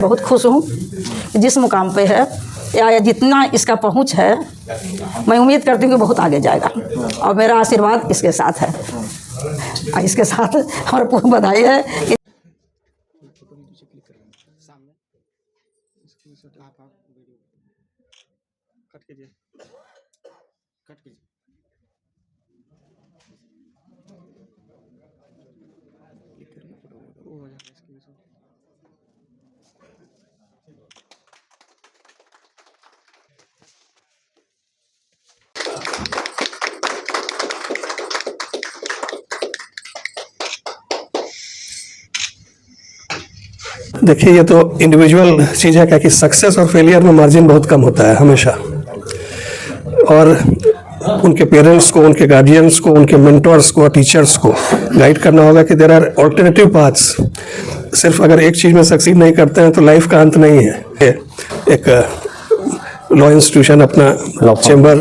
बहुत खुश हूँ जिस मुकाम पे है या जितना इसका पहुँच है, मैं उम्मीद करती हूँ कि बहुत आगे जाएगा और मेरा आशीर्वाद इसके साथ है। इसके साथ हमारा पूर्ण बधाई है कि देखिए, ये तो इंडिविजुअल चीज़ है, क्या कि सक्सेस और फेलियर में मार्जिन बहुत कम होता है हमेशा। और उनके पेरेंट्स को, उनके गार्जियंस को, उनके मेंटर्स को, टीचर्स को गाइड करना होगा कि देयर आर ऑल्टरनेटिव पाथ्स। सिर्फ अगर एक चीज़ में सक्सीड नहीं करते हैं तो लाइफ का अंत नहीं है। एक लॉ इंस्टीट्यूशन अपना चैम्बर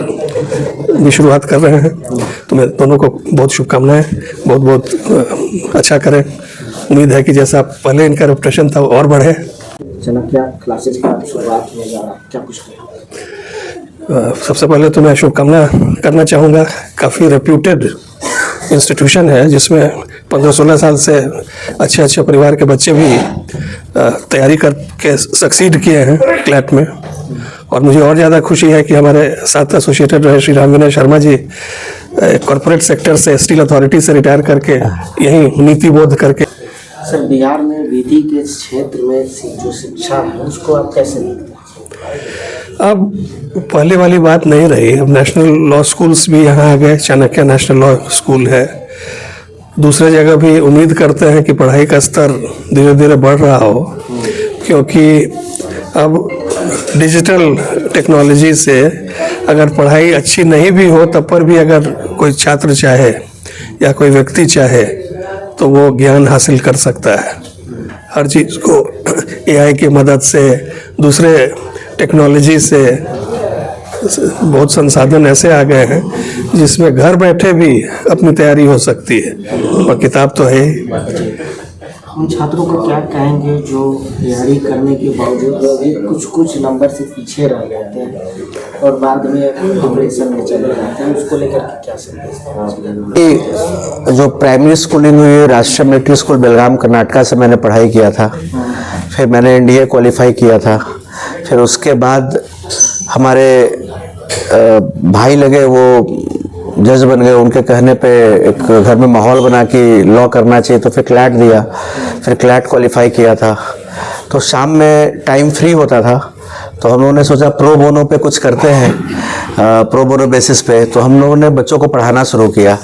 की शुरुआत कर रहे हैं, तो मैं दोनों को बहुत शुभकामनाएं, बहुत बहुत अच्छा करें। उम्मीद है कि जैसा पहले इनका रेपुटेशन था वो और बढ़े। चाणक्य क्लासेस का शुरुआत होने जा रहा है, क्या कुछ कहें? सबसे पहले तो मैं शुभकामना करना चाहूँगा। काफ़ी रेप्यूटेड इंस्टीट्यूशन है जिसमें 15-16 साल से अच्छे अच्छे परिवार के बच्चे भी तैयारी करके सक्सीड किए हैं क्लैट में। और मुझे और ज़्यादा खुशी है कि हमारे साथ एसोसिएटेड रहे श्री राम विनय शर्मा जी कॉरपोरेट सेक्टर से, स्टील अथॉरिटी से रिटायर करके यहीं नीति बोध करके। सर, बिहार में विधि के क्षेत्र में जो शिक्षा है उसको आप कैसे देखते हैं? अब पहले वाली बात नहीं रही। अब नेशनल लॉ स्कूल्स भी यहाँ आ गए, चाणक्य नेशनल लॉ स्कूल है। दूसरे जगह भी उम्मीद करते हैं कि पढ़ाई का स्तर धीरे धीरे बढ़ रहा हो, क्योंकि अब डिजिटल टेक्नोलॉजी से अगर पढ़ाई अच्छी नहीं भी हो तब पर भी अगर कोई छात्र चाहे या कोई व्यक्ति चाहे तो वो ज्ञान हासिल कर सकता है। हर चीज़ को एआई की मदद से, दूसरे टेक्नोलॉजी से बहुत संसाधन ऐसे आ गए हैं जिसमें घर बैठे भी अपनी तैयारी हो सकती है। और किताब तो है ही। हम छात्रों को क्या कहेंगे जो तैयारी करने के बावजूद भी कुछ नंबर से पीछे रह जाते हैं और बाद में डिप्रेशन में चले जाते हैं, उसको लेकर के क्या समझते? जो प्राइमरी स्कूलिंग हुई राष्ट्रीय मिलिट्री स्कूल बेलगाम कर्नाटका से मैंने पढ़ाई किया था। फिर मैंने एनडीए क्वालिफाई किया था। फिर उसके बाद हमारे भाई लगे, वो जज बन गए। उनके कहने पे एक घर में माहौल बना कि लॉ करना चाहिए, तो फिर क्लैट दिया। फिर क्लैट क्वालिफाई किया था। तो शाम में टाइम फ्री होता था तो हम लोगों ने सोचा प्रो बोनो पे कुछ करते हैं, प्रो बोनो बेसिस पे। तो हम लोगों ने बच्चों को पढ़ाना शुरू किया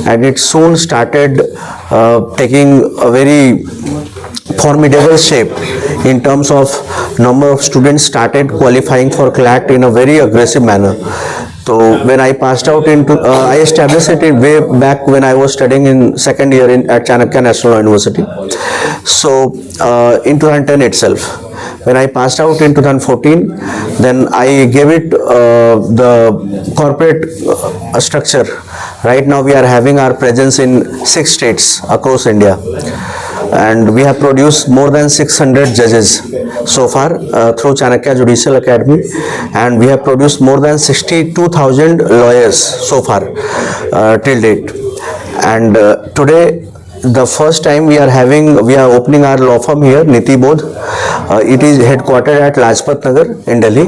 and it soon started taking a very formidable shape in terms of number of students started qualifying for CLAT in a very aggressive manner. So when I passed out into, I established it in way back when I was studying in second year at Chanakya National Law University. So in 2010 itself, when I passed out in 2014, then I gave it the corporate structure. Right now we are having our presence in 6 states across India. And we have produced more than 600 judges so far through Chanakya Judicial Academy, and we have produced more than 62,000 lawyers so far till date. And today, the first time we are opening our law firm here, Niti Bodh. It is headquartered at Lajpat Nagar in Delhi.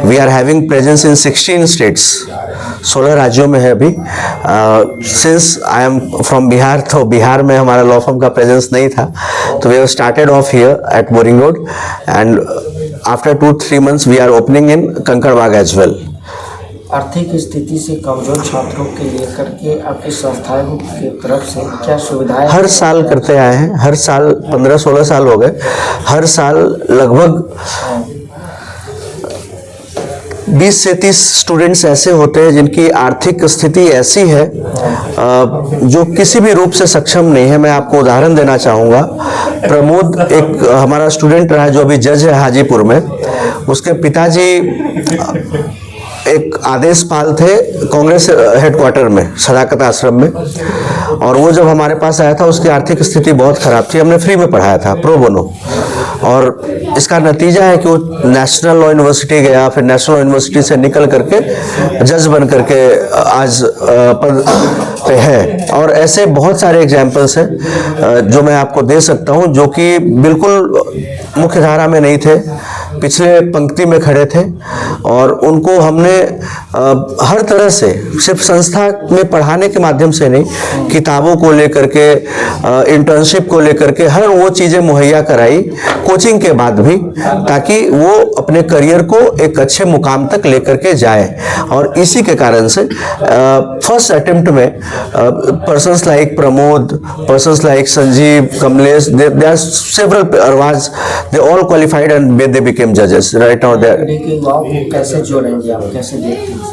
We are having presence in 16 states. 16 राज्यों में है अभी। Since I am from Bihar, तो बिहार में हमारा law firm का presence नहीं था, तो we have started off here at Boring Road and after 2-3 months we are opening in Kankarbagh as well. आर्थिक स्थिति से कमजोर छात्रों के लेकर के आपकी संस्थाओं की तरफ से क्या सुविधाएं हर साल करते आए हैं? हर साल 15-16 साल हो गए। हर साल लगभग 20 से 30 स्टूडेंट्स ऐसे होते हैं जिनकी आर्थिक स्थिति ऐसी है जो किसी भी रूप से सक्षम नहीं है। मैं आपको उदाहरण देना चाहूँगा। प्रमोद एक हमारा स्टूडेंट रहा जो अभी जज है हाजीपुर में। उसके पिताजी एक आदेश पाल थे कांग्रेस हेडक्वार्टर में, सदाकत आश्रम में, और वो जब हमारे पास आया था उसकी आर्थिक स्थिति बहुत खराब थी। हमने फ्री में पढ़ाया था प्रो बोनो, और इसका नतीजा है कि वो नेशनल लॉ यूनिवर्सिटी गया, फिर नेशनल लॉ यूनिवर्सिटी से निकल करके जज बन करके आज पद पे है। और ऐसे बहुत सारे एग्जाम्पल्स हैं जो मैं आपको दे सकता हूं, जो कि बिल्कुल मुख्य धारा में नहीं थे, पिछले पंक्ति में खड़े थे, और उनको हमने हर तरह से, सिर्फ संस्था में पढ़ाने के माध्यम से नहीं, किताबों को लेकर के, इंटर्नशिप को लेकर के, हर वो चीज़ें मुहैया कराई कोचिंग के बाद भी, ताकि वो अपने करियर को एक अच्छे मुकाम तक लेकर के जाए। और इसी के कारण से फर्स्ट अटेम्प्ट में persons like Pramod, persons like Sanjeev, Kamlesh, they are several अरवाज, they all qualified and they became जजेस राइट नाउ। युवाओं को कैसे जोड़ेंगे आप, कैसे देखते हैं?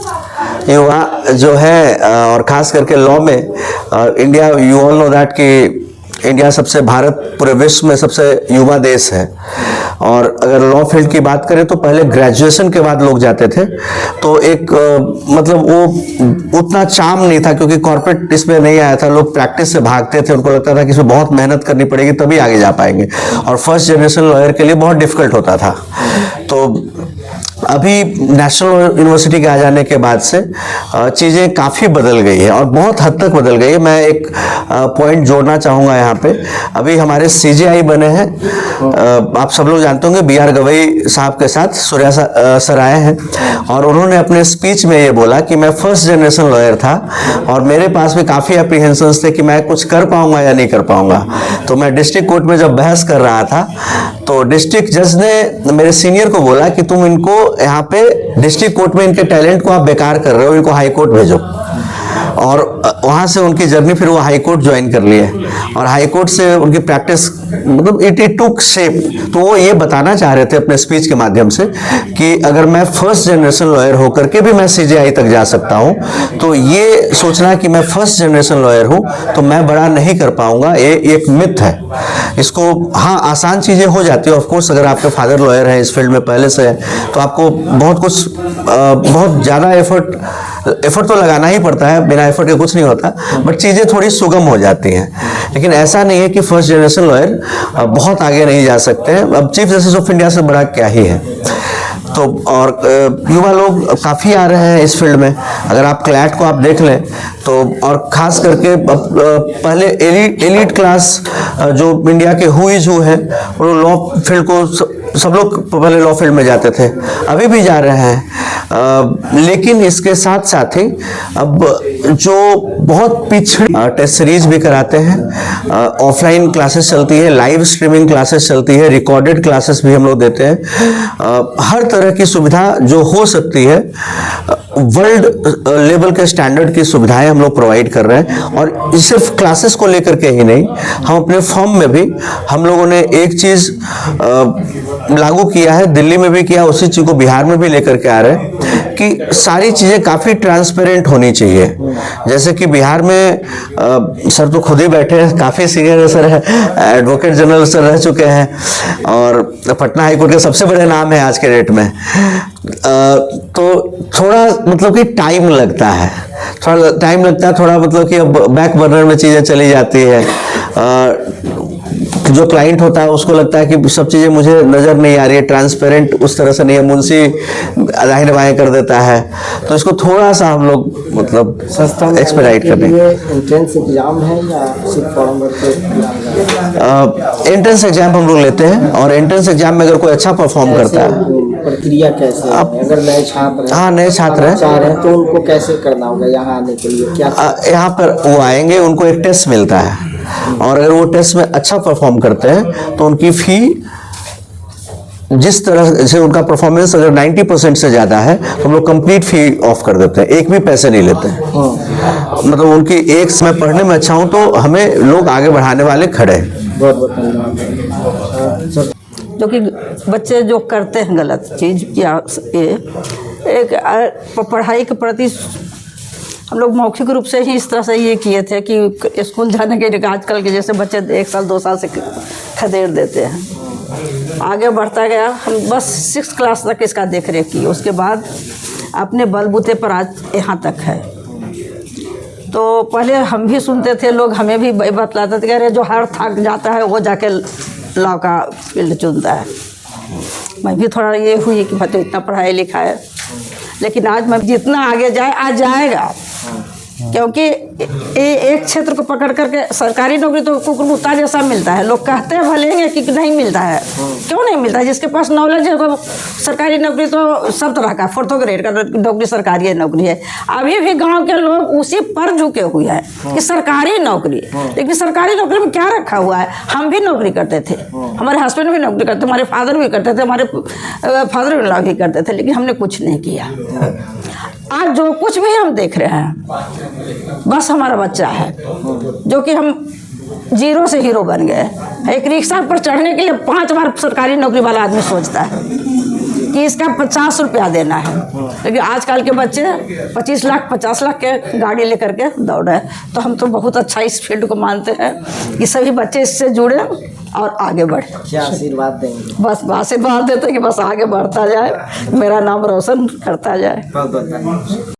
युवा जो है और खास करके लॉ में India, you all know that कि इंडिया सबसे, भारत पूरे विश्व में सबसे युवा देश है। और अगर लॉ फील्ड की बात करें तो पहले ग्रेजुएशन के बाद लोग जाते थे, तो एक मतलब वो उतना चार्म नहीं था, क्योंकि कॉर्पोरेट इसमें नहीं आया था, लोग प्रैक्टिस से भागते थे, उनको लगता था कि इसमें बहुत मेहनत करनी पड़ेगी तभी आगे जा पाएंगे, और फर्स्ट जनरेशन लॉयर के लिए बहुत डिफिकल्ट होता था। तो अभी नेशनल यूनिवर्सिटी के आ जाने के बाद से चीज़ें काफ़ी बदल गई है, और बहुत हद तक बदल गई है। मैं एक पॉइंट जोड़ना चाहूँगा यहाँ पे। अभी हमारे CJI बने हैं, आप सब लोग जानते होंगे, BR गवई साहब के साथ सूर्या सर आए हैं, और उन्होंने अपने स्पीच में ये बोला कि मैं फर्स्ट जनरेशन लॉयर था, और मेरे पास भी काफ़ी एप्रीहेंशंस थे कि मैं कुछ कर पाऊँगा या नहीं कर पाऊँगा। तो मैं डिस्ट्रिक्ट कोर्ट में जब बहस कर रहा था, तो डिस्ट्रिक्ट जज ने मेरे सीनियर को बोला कि तुम इनको यहाँ पे डिस्ट्रिक्ट कोर्ट में, इनके टैलेंट को आप बेकार कर रहे हो, इनको हाई कोर्ट भेजो। और वहाँ से उनकी जर्नी, फिर वो हाई कोर्ट ज्वाइन कर लिए, और हाई कोर्ट से उनकी प्रैक्टिस मतलब इट टुक शेप। तो वो ये बताना चाह रहे थे अपने स्पीच के माध्यम से कि अगर मैं फर्स्ट जनरेशन लॉयर होकर के भी मैं CJI तक जा सकता हूँ, तो ये सोचना कि मैं फर्स्ट जनरेशन लॉयर हूँ तो मैं बड़ा नहीं कर पाऊँगा, ये एक मिथ है। इसको, हाँ, आसान चीज़ें हो जाती है ऑफ कोर्स, अगर आपके फादर लॉयर हैं, इस फील्ड में पहले से है, तो आपको बहुत कुछ, बहुत ज़्यादा एफर्ट तो लगाना ही पड़ता है, बिना एफर्ट के कुछ नहीं होता, बट चीज़ें थोड़ी सुगम हो जाती हैं। लेकिन ऐसा नहीं है कि फर्स्ट जनरेशन लॉयर बहुत आगे नहीं जा सकते हैं। अब चीफ जस्टिस ऑफ इंडिया से बड़ा क्या ही है। तो और युवा लोग काफ़ी आ रहे हैं इस फील्ड में। अगर आप क्लैट को आप देख लें तो, और ख़ास करके पहले एलिट क्लास जो इंडिया के हु इज़ हु है, वो लॉ फील्ड को सब लोग पहले लॉ फील्ड में जाते थे, अभी भी जा रहे हैं। लेकिन इसके साथ साथ ही अब जो बहुत पिछड़े टेस्ट सीरीज भी कराते हैं, ऑफलाइन क्लासेस चलती है, लाइव स्ट्रीमिंग क्लासेस चलती है, रिकॉर्डेड क्लासेस भी हम लोग देते हैं। हर तरह की सुविधा जो हो सकती है, वर्ल्ड लेवल के स्टैंडर्ड की सुविधाएं हम लोग प्रोवाइड कर रहे हैं। और सिर्फ क्लासेस को लेकर के ही नहीं, हम अपने फॉर्म में भी हम लोगों ने एक चीज़ लागू किया है, दिल्ली में भी किया, उसी चीज़ को बिहार में भी लेकर के आ रहे हैं कि सारी चीज़ें काफ़ी ट्रांसपेरेंट होनी चाहिए। जैसे कि बिहार में सर तो खुद ही बैठे हैं, काफ़ी सीनियर सर है, एडवोकेट जनरल सर रह चुके हैं, और पटना हाईकोर्ट के सबसे बड़े नाम है आज के डेट में। तो थोड़ा मतलब कि टाइम लगता है, थोड़ा मतलब कि अब बैक बर्नर में चीज़ें चली जाती है। जो क्लाइंट होता है उसको लगता है कि सब चीज़ें मुझे नज़र नहीं आ रही है, ट्रांसपेरेंट उस तरह से नहीं है, मुंशी दाहिने बाएं कर देता है। तो इसको थोड़ा सा हम लोग मतलब एक्सपेडाइट कर रहे हैं। एंट्रेंस एग्जाम है या सिर्फ फॉर्म भरते? एंट्रेंस एग्जाम हम लोग लेते हैं, और एंट्रेंस एग्जाम में अगर कोई अच्छा परफॉर्म करता है, प्रक्रिया कैसे है? अगर नए छात्र हैं, हाँ, नए छात्र हैं, चाह रहे हैं, तो उनको कैसे करना होगा यहाँ आने के लिए? क्या यहाँ पर वो आएंगे, उनको एक टेस्ट मिलता है, और अगर वो टेस्ट में अच्छा परफॉर्म करते हैं तो उनकी फ़ी, जिस तरह से उनका परफॉर्मेंस अगर 90% से ज़्यादा है तो हम लोग कंप्लीट फ़ी ऑफ कर देते हैं, एक भी पैसे नहीं लेते हैं। मतलब उनकी एक समय पढ़ने में अच्छा हूँ तो हमें लोग आगे बढ़ाने वाले खड़े हैं। बहुत बहुत धन्यवाद। जो कि बच्चे जो करते हैं गलत चीज़ या एक पढ़ाई के प्रति हम लोग मौखिक रूप से ही इस तरह से ये किए थे कि स्कूल जाने के लिए आजकल के जैसे बच्चे 1 साल 2 साल से खदेड़ देते हैं। आगे बढ़ता गया, हम बस 6th क्लास तक इसका देख रेख की, उसके बाद अपने बलबूते पर आज यहाँ तक है। तो पहले हम भी सुनते थे, लोग हमें भी बतलाते थे कि अरे जो हार थक जाता है वो जाके लॉ का फील्ड चुनता है। मैं भी थोड़ा ये हुई कि मैं तो इतना पढ़ाई लिखा है, लेकिन आज मैं जितना आगे जाए आज जाएगा, क्योंकि एक क्षेत्र को पकड़ करके सरकारी नौकरी तो कुकुरमुत्ता जैसा मिलता है। लोग कहते हैं भले ही कि नहीं मिलता है, क्यों नहीं मिलता है? जिसके पास नॉलेज है वो सरकारी नौकरी तो सब तरह का 4th ग्रेड का नौकरी सरकारी नौकरी है। अभी भी गांव के लोग उसी पर झुके हुए हैं कि सरकारी नौकरी, लेकिन सरकारी नौकरी में क्या रखा हुआ है? हम भी नौकरी करते थे, हमारे हस्बैंड भी नौकरी करते थे, हमारे फादर भी करते थे, हमारे फादर इन लॉ भी करते थे, लेकिन हमने कुछ नहीं किया। आज जो कुछ भी हम देख रहे हैं बस हमारा बच्चा है, जो कि हम 0 से हीरो बन गए। एक रिक्शा पर चढ़ने के लिए 5 बार सरकारी नौकरी वाला आदमी सोचता है कि इसका 50 रुपया देना है, लेकिन आजकल के बच्चे 25 लाख 50 लाख के गाड़ी लेकर के दौड़ रहे हैं। तो हम तो बहुत अच्छा इस फील्ड को मानते हैं कि सभी बच्चे इससे जुड़े और आगे बढ़े। क्या आशीर्वाद देंगे? बस आशीर्वाद देते हैं कि बस आगे बढ़ता जाए, मेरा नाम रोशन करता जाए। बहुत बहुत धन्यवाद।